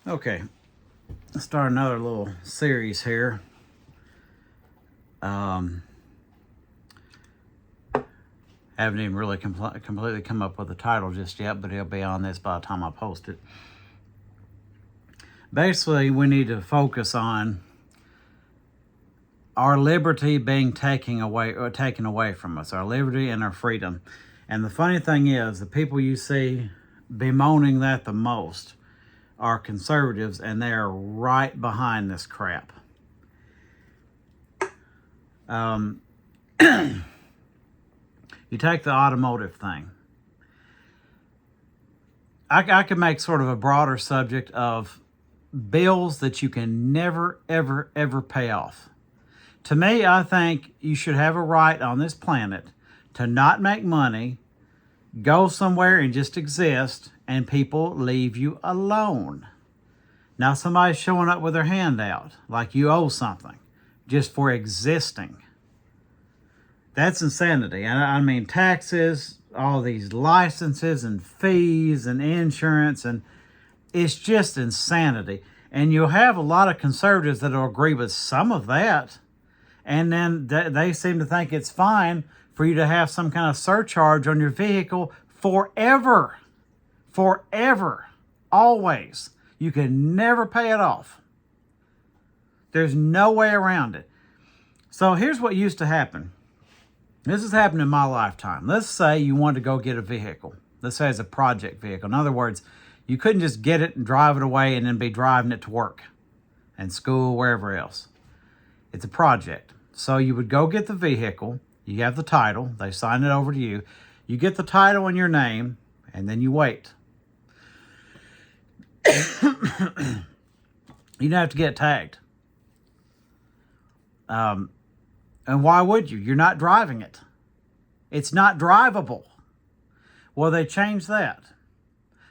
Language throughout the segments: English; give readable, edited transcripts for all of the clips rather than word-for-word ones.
Okay, let's start another little series here. Haven't even really completely come up with a title just yet, but it'll be on this by the time I post it. Basically, we need to focus on our liberty being taken away from us, our liberty and our freedom. And the funny thing is, the people you see bemoaning that the most are conservatives, and they're right behind this crap. You take the automotive thing. I could make sort of a broader subject of bills that you can never, ever, ever pay off. To me, I think you should have a right on this planet to not make money, go somewhere and just exist, and people leave you alone. Now somebody's showing up with their hand out, like you owe something, just for existing. That's insanity. I mean, taxes, all these licenses and fees and insurance, and it's just insanity. And you'll have a lot of conservatives that will agree with some of that. And then they seem to think it's fine for you to have some kind of surcharge on your vehicle forever. Forever. Always. You can never pay it off. There's no way around it. So here's what used to happen. This has happened in my lifetime. Let's say you wanted to go get a vehicle. Let's say it's a project vehicle. In other words, you couldn't just get it and drive it away and then be driving it to work and school, wherever else. It's a project. So you would go get the vehicle. You have the title. They sign it over to you. You get the title in your name, and then you wait. You don't have to get tagged. And why would you? You're not driving it. It's not drivable. Well, they changed that.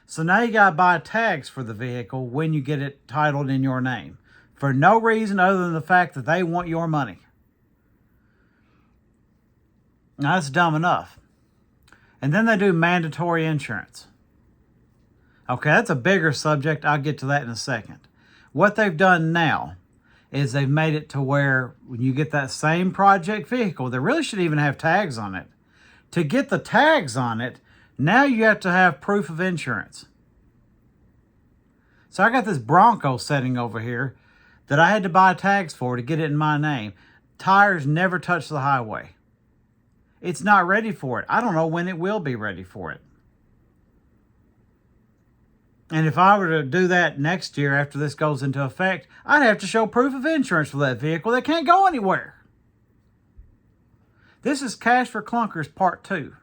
So now you got to buy tags for the vehicle when you get it titled in your name, for no reason other than the fact that they want your money. Now, that's dumb enough. And then they do mandatory insurance. Okay, that's a bigger subject. I'll get to that in a second. What they've done now is they've made it to where when you get that same project vehicle, they really should even have tags on it. To get the tags on it, now you have to have proof of insurance. So I got this Bronco sitting over here that I had to buy tags for to get it in my name. Tires never touch the highway. It's not ready for it. I don't know when it will be ready for it. And if I were to do that next year after this goes into effect, I'd have to show proof of insurance for that vehicle that can't go anywhere. This is Cash for Clunkers Part 2.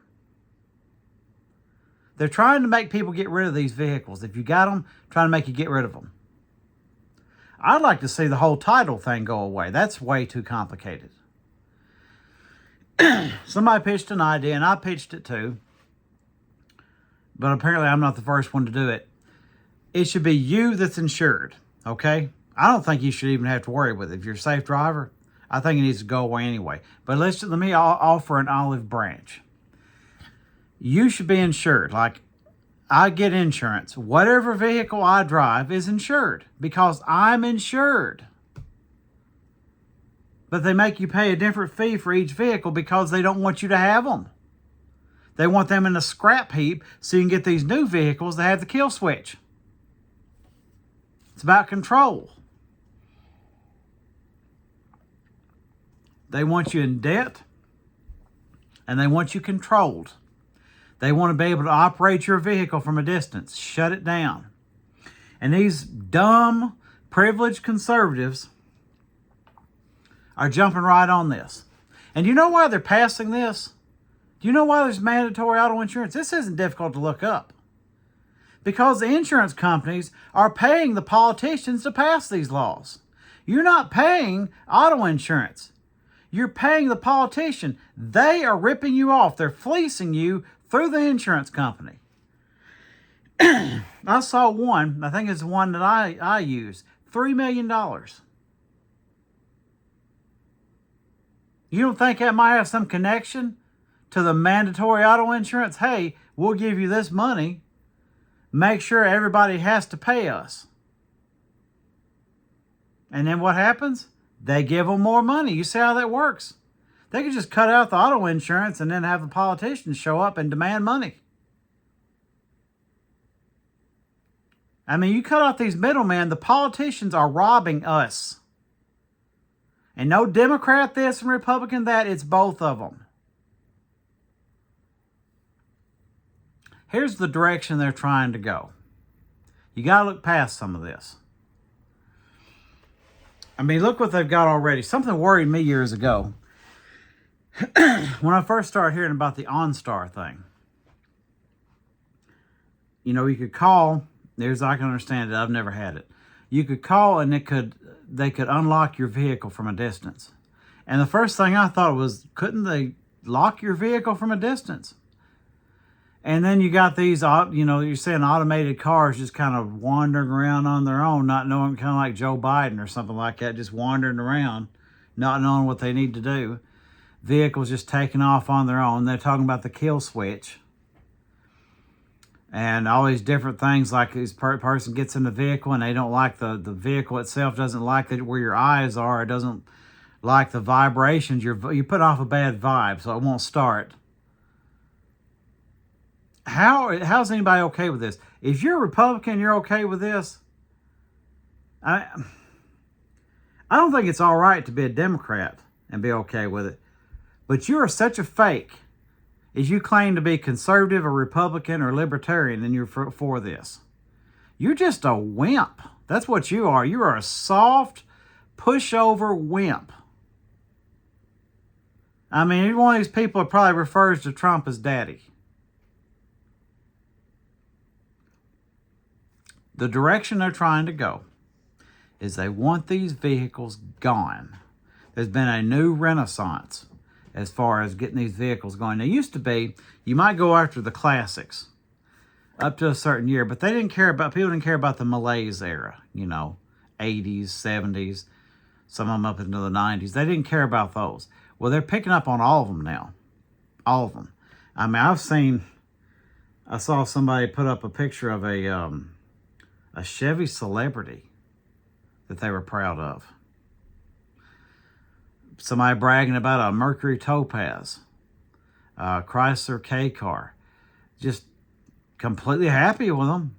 They're trying to make people get rid of these vehicles. If you got them, trying to make you get rid of them. I'd like to see the whole title thing go away. That's way too complicated. Somebody pitched an idea, and I pitched it too. But apparently I'm not the first one to do it. It should be you that's insured, okay? I don't think you should even have to worry with it. If you're a safe driver, I think it needs to go away anyway. But let me offer an olive branch. You should be insured. Like, I get insurance. Whatever vehicle I drive is insured because I'm insured. But they make you pay a different fee for each vehicle because they don't want you to have them. They want them in a scrap heap so you can get these new vehicles that have the kill switch. It's about control. They want you in debt, and they want you controlled. They want to be able to operate your vehicle from a distance, shut it down. And these dumb, privileged conservatives are jumping right on this. And you know why they're passing this? Do you know why there's mandatory auto insurance? This isn't difficult to look up. Because the insurance companies are paying the politicians to pass these laws. You're not paying auto insurance. You're paying the politician. They are ripping you off. They're fleecing you through the insurance company. I saw one, I think it's the one that I use, $3 million. You don't think that might have some connection to the mandatory auto insurance? Hey, we'll give you this money. Make sure everybody has to pay us. And then what happens? They give them more money. You see how that works? They could just cut out the auto insurance and then have the politicians show up and demand money. I mean, you cut off these middlemen, the politicians are robbing us. And no Democrat this and Republican that, it's both of them. Here's the direction they're trying to go. You got to look past some of this. I mean, look what they've got already. Something worried me years ago. When I first started hearing about the OnStar thing. You know, you could call, there's, I can understand it, I've never had it. You could call and they could unlock your vehicle from a distance. And the first thing I thought was, couldn't they lock your vehicle from a distance? And then you got these, you know, you're saying automated cars just kind of wandering around on their own, not knowing, kind of like Joe Biden or something like that, just wandering around, not knowing what they need to do. Vehicles just taking off on their own. They're talking about the kill switch. And all these different things, like this person gets in the vehicle and they don't like the vehicle itself, doesn't like where your eyes are, it doesn't like the vibrations. You put off a bad vibe, so it won't start. How's anybody okay with this? If you're a Republican, you're okay with this? I don't think it's all right to be a Democrat and be okay with it. But you are such a fake if you claim to be conservative or Republican or libertarian and you're for this. You're just a wimp. That's what you are. You are a soft, pushover wimp. I mean, every one of these people probably refers to Trump as daddy. The direction they're trying to go is they want these vehicles gone. There's been a new renaissance as far as getting these vehicles going. There used to be, you might go after the classics up to a certain year, but people didn't care about the malaise era, you know, 80s, 70s, some of them up into the 90s. They didn't care about those. Well, they're picking up on all of them now. All of them. I mean, I saw somebody put up a picture of a Chevy Celebrity that they were proud of. Somebody bragging about a Mercury Topaz, a Chrysler K-Car. Just completely happy with them.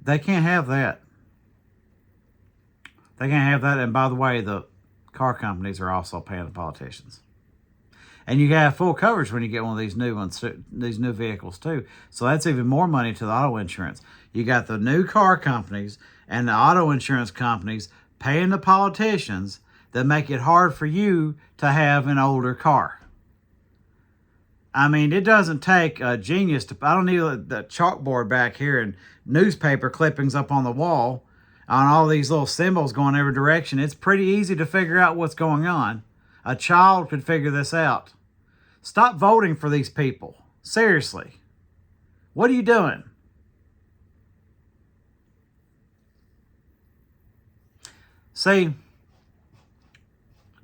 They can't have that. They can't have that. And by the way, the car companies are also paying the politicians. And you have full coverage when you get one of these new ones, these new vehicles too. So that's even more money to the auto insurance. You got the new car companies and the auto insurance companies paying the politicians that make it hard for you to have an older car. I mean, it doesn't take a genius to... I don't need the chalkboard back here and newspaper clippings up on the wall on all these little symbols going every direction. It's pretty easy to figure out what's going on. A child could figure this out. Stop voting for these people. Seriously. What are you doing? See,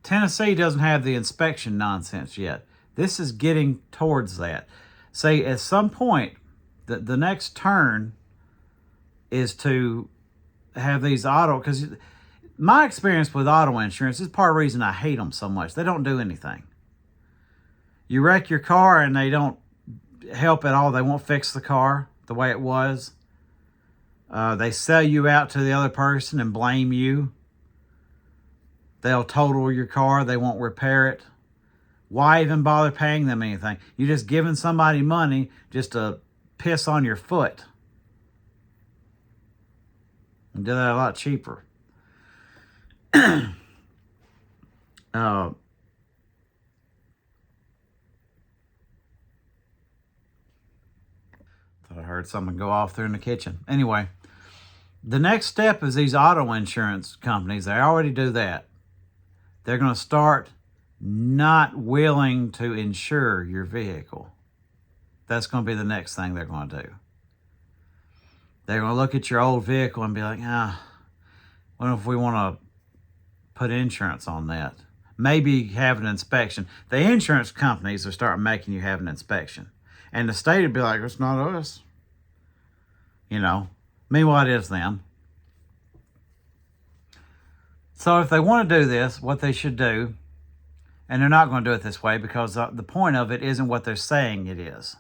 Tennessee doesn't have the inspection nonsense yet. This is getting towards that. See, at some point, the next turn is to have these auto... Because my experience with auto insurance is part of the reason I hate them so much. They don't do anything. You wreck your car and they don't help at all. They won't fix the car the way it was. They sell you out to the other person and blame you. They'll total your car. They won't repair it. Why even bother paying them anything? You're just giving somebody money just to piss on your foot. And do that a lot cheaper. Thought I heard someone go off there in the kitchen. Anyway, the next step is these auto insurance companies. They already do that. They're going to start not willing to insure your vehicle. That's going to be the next thing they're going to do. They're going to look at your old vehicle and be like, what if we want to put insurance on that? Maybe have an inspection. The insurance companies will start making you have an inspection. And the state would be like, it's not us. You know, meanwhile, it is them. So if they want to do this, what they should do, and they're not going to do it this way because the point of it isn't what they're saying it is.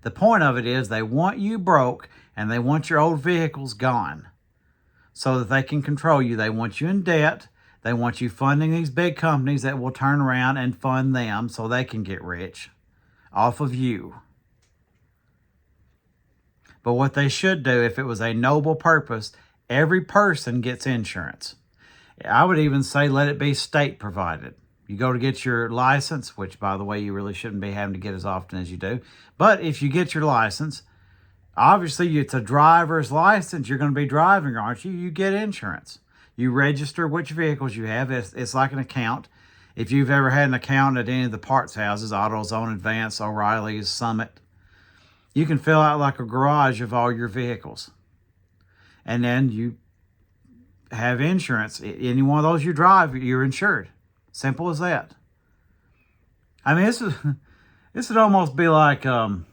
The point of it is they want you broke and they want your old vehicles gone so that they can control you. They want you in debt. They want you funding these big companies that will turn around and fund them so they can get rich off of you. But what they should do, if it was a noble purpose, every person gets insurance. I would even say let it be state provided. You go to get your license, which, by the way, you really shouldn't be having to get as often as you do. But if you get your license, obviously it's a driver's license. You're going to be driving, aren't you? You get insurance. You register which vehicles you have. It's like an account. If you've ever had an account at any of the parts houses, AutoZone, Advance, O'Reilly's, Summit, you can fill out like a garage of all your vehicles. And then you have insurance. Any one of those you drive, you're insured. Simple as that. I mean, this would almost be like having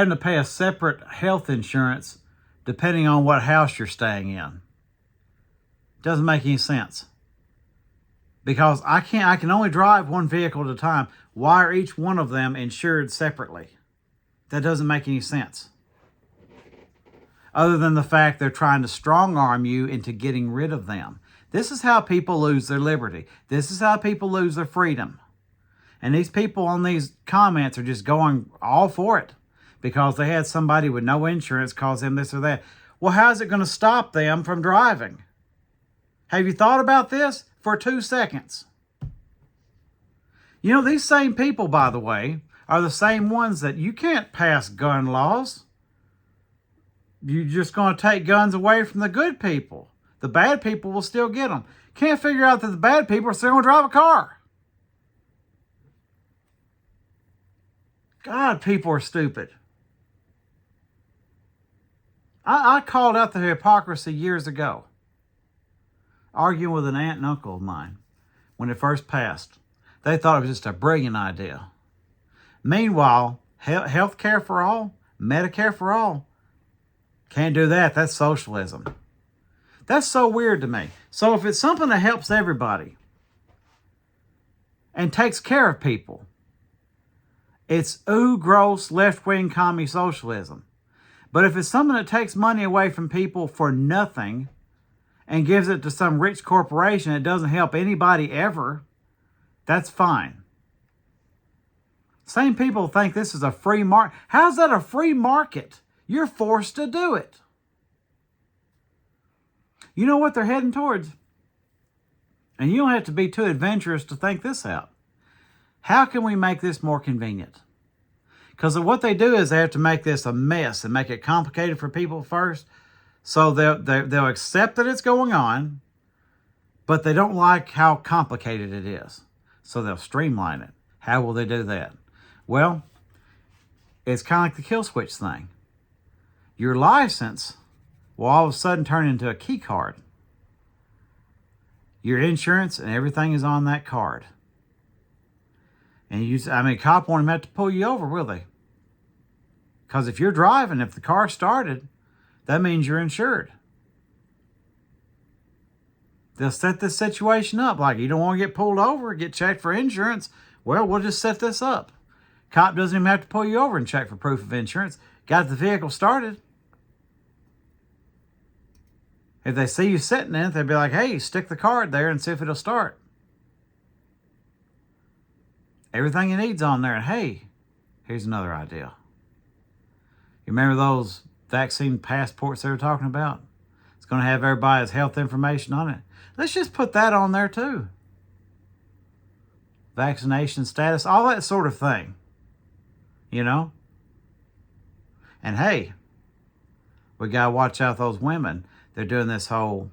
to pay a separate health insurance depending on what house you're staying in. Doesn't make any sense. Because I can only drive one vehicle at a time. Why are each one of them insured separately? That doesn't make any sense. Other than the fact they're trying to strong arm you into getting rid of them. This is how people lose their liberty. This is how people lose their freedom. And these people on these comments are just going all for it because they had somebody with no insurance cause them this or that. Well, how's it going to stop them from driving? Have you thought about this for 2 seconds? You know, these same people, by the way, are the same ones that you can't pass gun laws. You're just going to take guns away from the good people. The bad people will still get them. Can't figure out that the bad people are still going to drive a car. God, people are stupid. I called out the hypocrisy years ago, arguing with an aunt and uncle of mine when it first passed. They thought it was just a brilliant idea. Meanwhile, health care for all, Medicare for all, can't do that. That's socialism. That's so weird to me. So if it's something that helps everybody and takes care of people, it's gross left-wing commie socialism. But if it's something that takes money away from people for nothing and gives it to some rich corporation that doesn't help anybody ever, that's fine. Same people think this is a free market. How's that a free market? You're forced to do it. You know what they're heading towards? And you don't have to be too adventurous to think this out. How can we make this more convenient? Because what they do is they have to make this a mess and make it complicated for people first. So they'll accept that it's going on, but they don't like how complicated it is. So they'll streamline it. How will they do that? Well, it's kind of like the kill switch thing. Your license will all of a sudden turn into a key card. Your insurance and everything is on that card. And a cop won't even have to pull you over, will they? Because if you're driving, if the car started, that means you're insured. They'll set this situation up. Like, you don't want to get pulled over, get checked for insurance. Well, we'll just set this up. Cop doesn't even have to pull you over and check for proof of insurance. Got the vehicle started. If they see you sitting in it, they'll be like, hey, stick the card there and see if it'll start. Everything you need's on there. And hey, here's another idea. You remember those vaccine passports they were talking about? It's going to have everybody's health information on it. Let's just put that on there too. Vaccination status, all that sort of thing. You know? And hey, we got to watch out those women. They're doing this whole,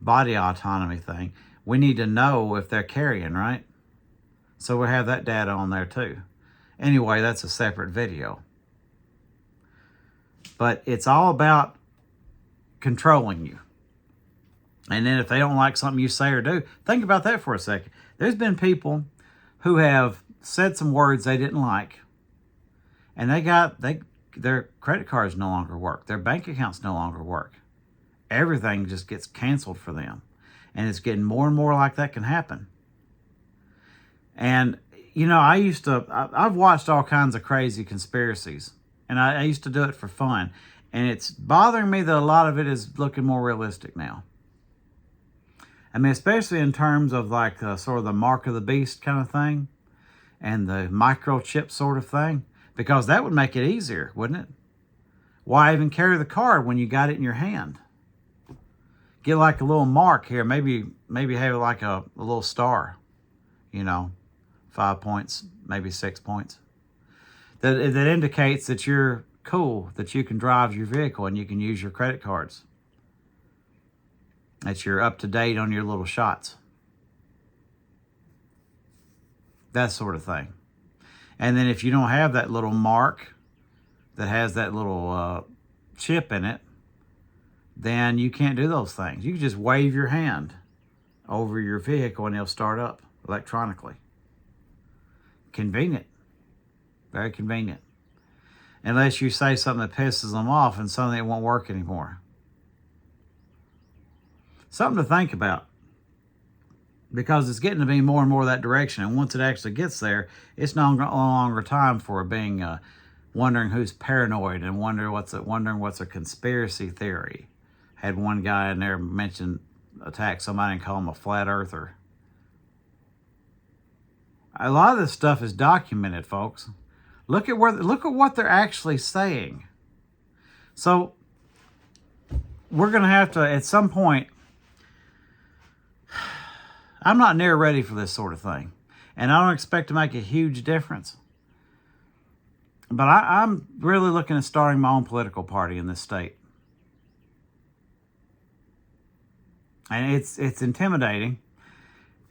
body autonomy thing. We need to know if they're carrying, right? So we'll have that data on there too. Anyway, that's a separate video. But it's all about controlling you. And then if they don't like something you say or do, think about that for a second. There's been people who have said some words they didn't like. And they got their credit cards no longer work. Their bank accounts no longer work. Everything just gets canceled for them. And it's getting more and more like that can happen. And, you know, I've watched all kinds of crazy conspiracies. And I used to do it for fun. And it's bothering me that a lot of it is looking more realistic now. I mean, especially in terms of like sort of the mark of the beast kind of thing. And the microchip sort of thing. Because that would make it easier, wouldn't it? Why even carry the card when you got it in your hand? Get like a little mark here. Maybe have like a little star. You know, 5 points, maybe 6 points. That indicates that you're cool, that you can drive your vehicle and you can use your credit cards. That you're up to date on your little shots. That sort of thing. And then if you don't have that little mark that has that little chip in it, then you can't do those things. You can just wave your hand over your vehicle and it'll start up electronically. Convenient. Very convenient. Unless you say something that pisses them off and suddenly it won't work anymore. Something to think about. Because it's getting to be more and more that direction. And once it actually gets there, it's no longer time for being wondering who's paranoid and wondering what's a conspiracy theory. Had one guy in there attack somebody and call him a flat earther. A lot of this stuff is documented, folks. Look at what they're actually saying. So we're going to have to, at some point, I'm not near ready for this sort of thing. And I don't expect to make a huge difference. But I'm really looking at starting my own political party in this state. And it's intimidating.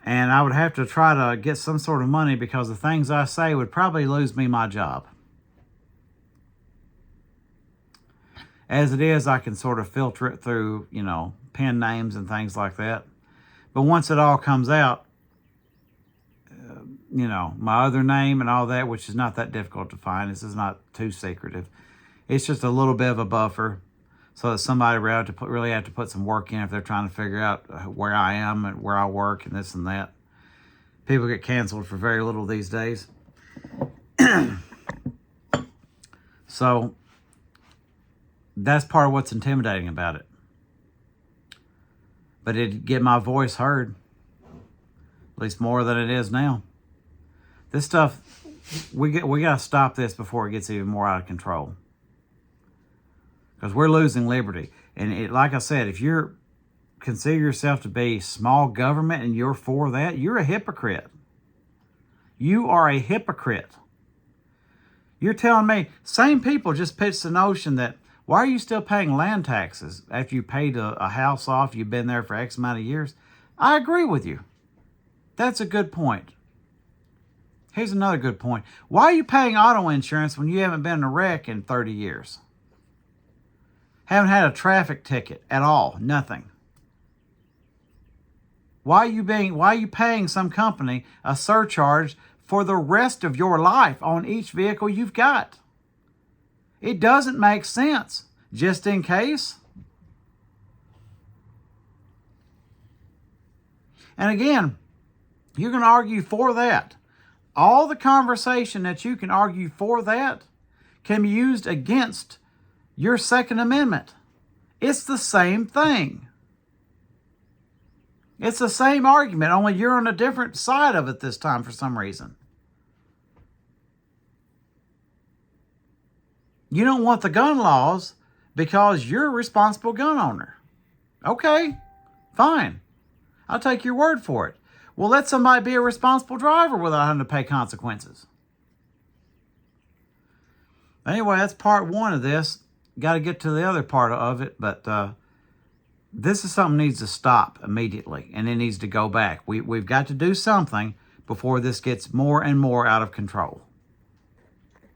And I would have to try to get some sort of money because the things I say would probably lose me my job. As it is, I can sort of filter it through, you know, pen names and things like that. But once it all comes out, you know, my other name and all that, which is not that difficult to find. This is not too secretive. It's just a little bit of a buffer so that somebody really have to put some work in if they're trying to figure out where I am and where I work and this and that. People get canceled for very little these days. So that's part of what's intimidating about it. But it'd get my voice heard. At least more than it is now. This stuff, we got to stop this before it gets even more out of control. Because we're losing liberty. And like I said, if you consider yourself to be small government and you're for that, you're a hypocrite. You are a hypocrite. You're telling me, same people just pitched the notion that, why are you still paying land taxes after you paid a house off, you've been there for X amount of years? I agree with you. That's a good point. Here's another good point. Why are you paying auto insurance when you haven't been in a wreck in 30 years? Haven't had a traffic ticket at all. Nothing. Why are you paying some company a surcharge for the rest of your life on each vehicle you've got? It doesn't make sense. Just in case. And again, you're going to argue for that. All the conversation that you can argue for that can be used against your Second Amendment. It's the same thing. It's the same argument, only you're on a different side of it this time for some reason. You don't want the gun laws because you're a responsible gun owner. Okay, fine. I'll take your word for it. Well, let somebody be a responsible driver without having to pay consequences. Anyway, that's part one of this. Got to get to the other part of it, but this is something that needs to stop immediately, and it needs to go back. We've got to do something before this gets more and more out of control.